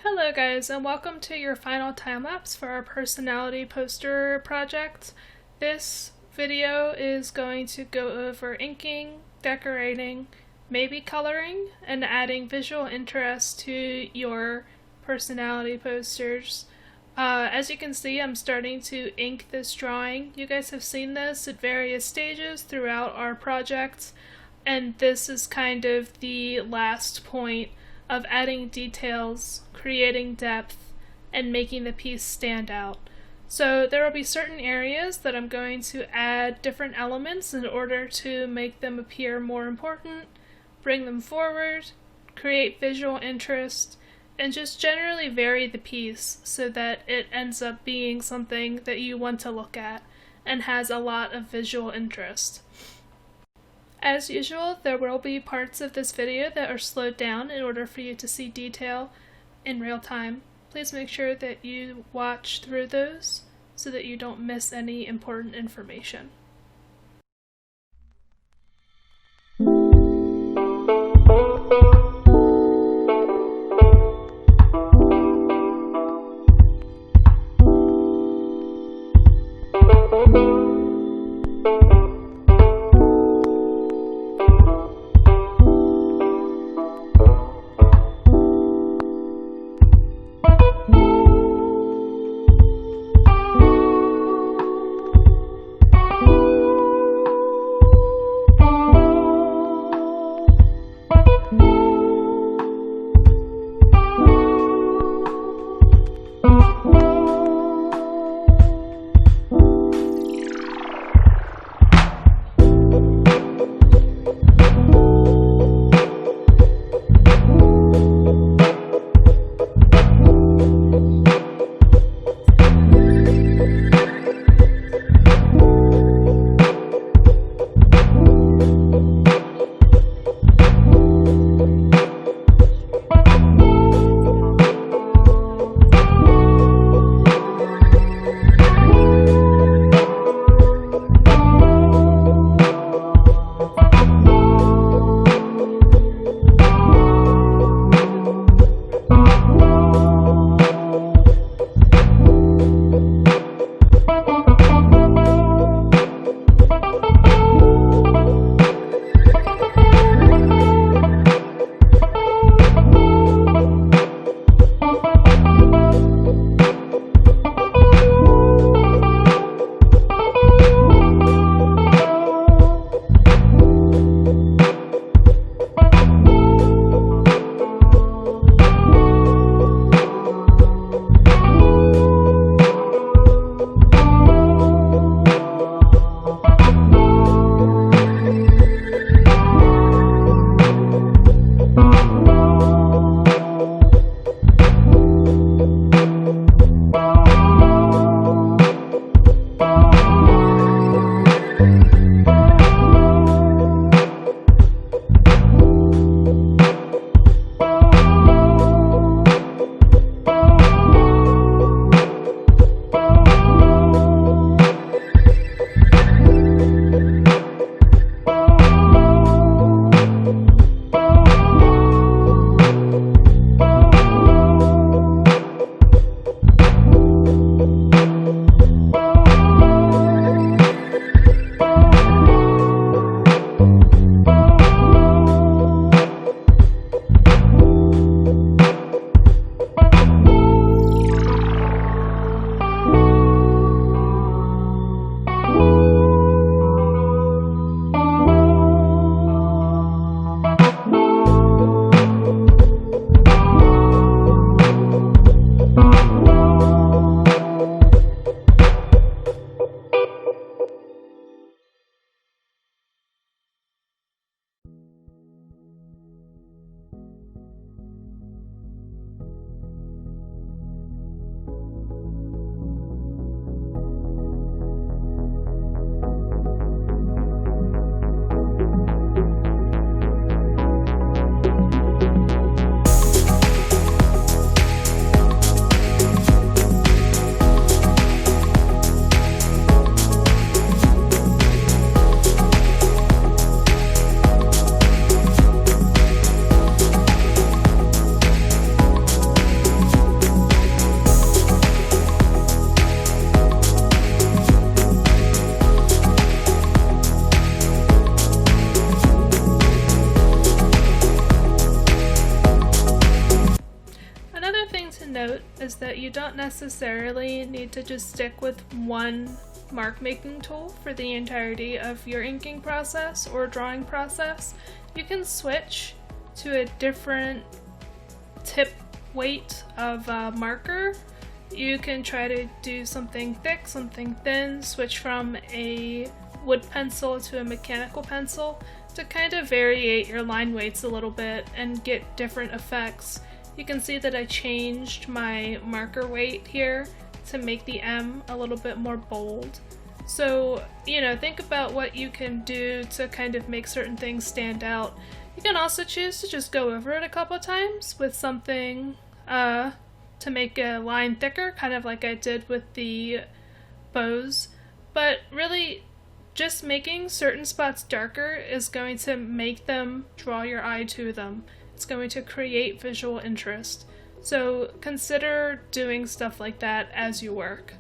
Hello guys, and welcome to your final time-lapse for our personality poster project. This video is going to go over inking, decorating, maybe coloring, and adding visual interest to your personality posters. As you can see, I'm starting to ink this drawing. You guys have seen this at various stages throughout our project, and this is kind of the last point of adding details, creating depth, and making the piece stand out. So there will be certain areas that I'm going to add different elements in order to make them appear more important, bring them forward, create visual interest, and just generally vary the piece so that it ends up being something that you want to look at and has a lot of visual interest. As usual, there will be parts of this video that are slowed down in order for you to see detail in real time. Please make sure that you watch through those so that you don't miss any important information. note is that you don't necessarily need to just stick with one mark making tool for the entirety of your inking process or drawing process. You can switch to a different tip weight of marker. You can try to do something thick, something thin, switch from a wood pencil to a mechanical pencil to kind of variate your line weights a little bit and get different effects. You can see that I changed my marker weight here to make the M a little bit more bold. So, you know, think about what you can do to kind of make certain things stand out. You can also choose to just go over it a couple times with something to make a line thicker, kind of like I did with the bows. But really, just making certain spots darker is going to make them draw your eye to them. It's going to create visual interest. So consider doing stuff like that as you work.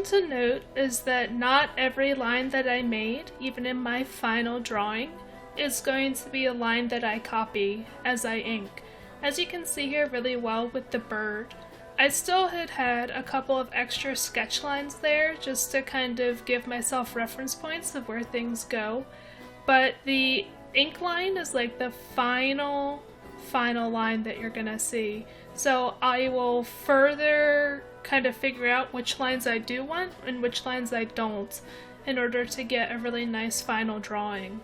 to note is that not every line that I made, even in my final drawing, is going to be a line that I copy as I ink. As you can see here really well with the bird, I still had a couple of extra sketch lines there just to kind of give myself reference points of where things go, but the ink line is like the final final line that you're gonna see. So I will further kind of figure out which lines I do want and which lines I don't in order to get a really nice final drawing.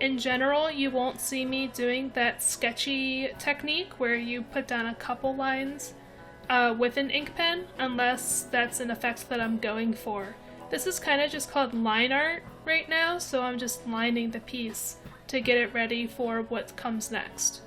In general, you won't see me doing that sketchy technique where you put down a couple lines with an ink pen unless that's an effect that I'm going for. This is kind of just called line art right now, so I'm just lining the piece to get it ready for what comes next.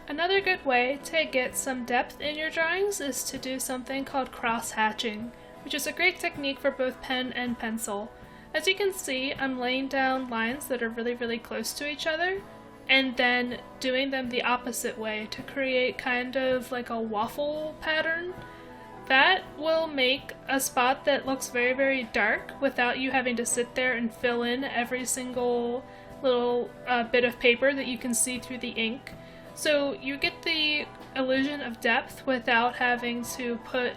Another good way to get some depth in your drawings is to do something called cross-hatching, which is a great technique for both pen and pencil. As you can see, I'm laying down lines that are really close to each other, and then doing them the opposite way to create kind of like a waffle pattern. That will make a spot that looks very dark without you having to sit there and fill in every single little bit of paper that you can see through the ink. So you get the illusion of depth without having to put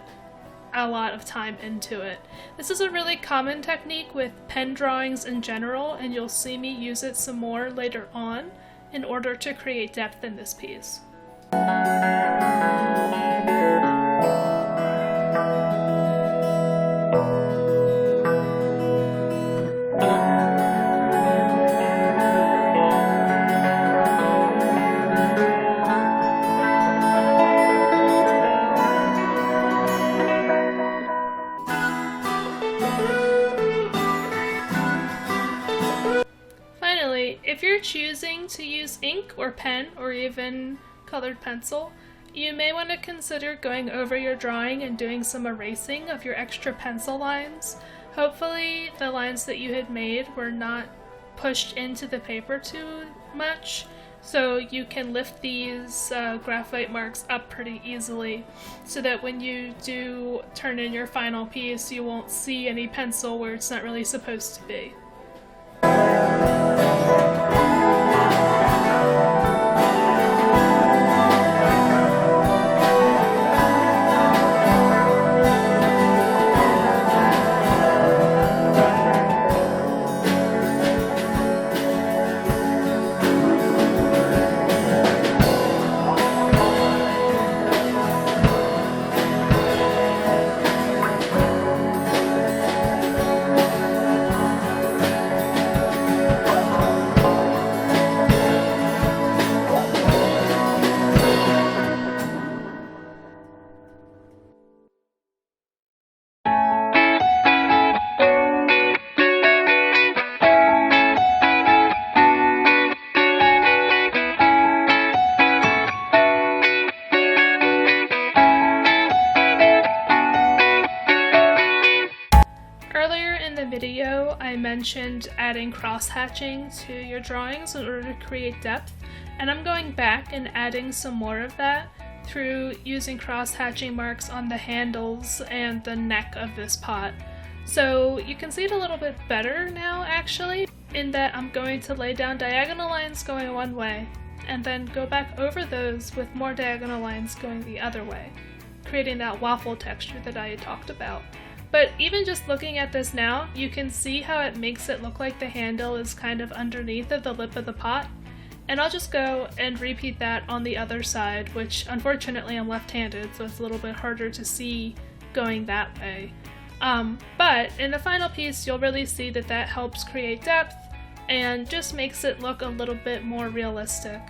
a lot of time into it. This is a really common technique with pen drawings in general, and you'll see me use it some more later on in order to create depth in this piece. If you're choosing to use ink or pen or even colored pencil, you may want to consider going over your drawing and doing some erasing of your extra pencil lines. Hopefully the lines that you had made were not pushed into the paper too much, so you can lift these graphite marks up pretty easily so that when you do turn in your final piece you won't see any pencil where it's not really supposed to be. Video, I mentioned adding cross-hatching to your drawings in order to create depth, and I'm going back and adding some more of that through using cross-hatching marks on the handles and the neck of this pot. So you can see it a little bit better now actually, in that I'm going to lay down diagonal lines going one way and then go back over those with more diagonal lines going the other way. creating that waffle texture that I had talked about. But even just looking at this now, you can see how it makes it look like the handle is kind of underneath of the lip of the pot. And I'll just go and repeat that on the other side, which unfortunately I'm left-handed, so it's a little bit harder to see going that way. But in the final piece, you'll really see that that helps create depth and just makes it look a little bit more realistic.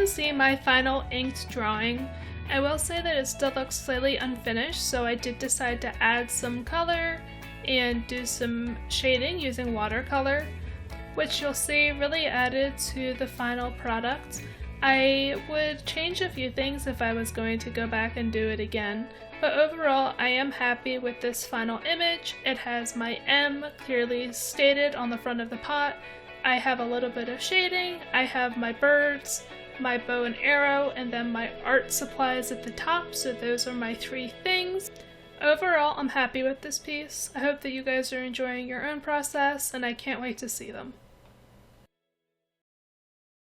See my final inked drawing. I will say that it still looks slightly unfinished, so I did decide to add some color and do some shading using watercolor, which you'll see really added to the final product. I would change a few things if I was going to go back and do it again, but overall I am happy with this final image. It has my M clearly stated on the front of the pot. I have a little bit of shading, I have my birds, my bow and arrow, and then my art supplies at the top, so those are my three things. Overall, I'm happy with this piece. I hope that you guys are enjoying your own process, and I can't wait to see them.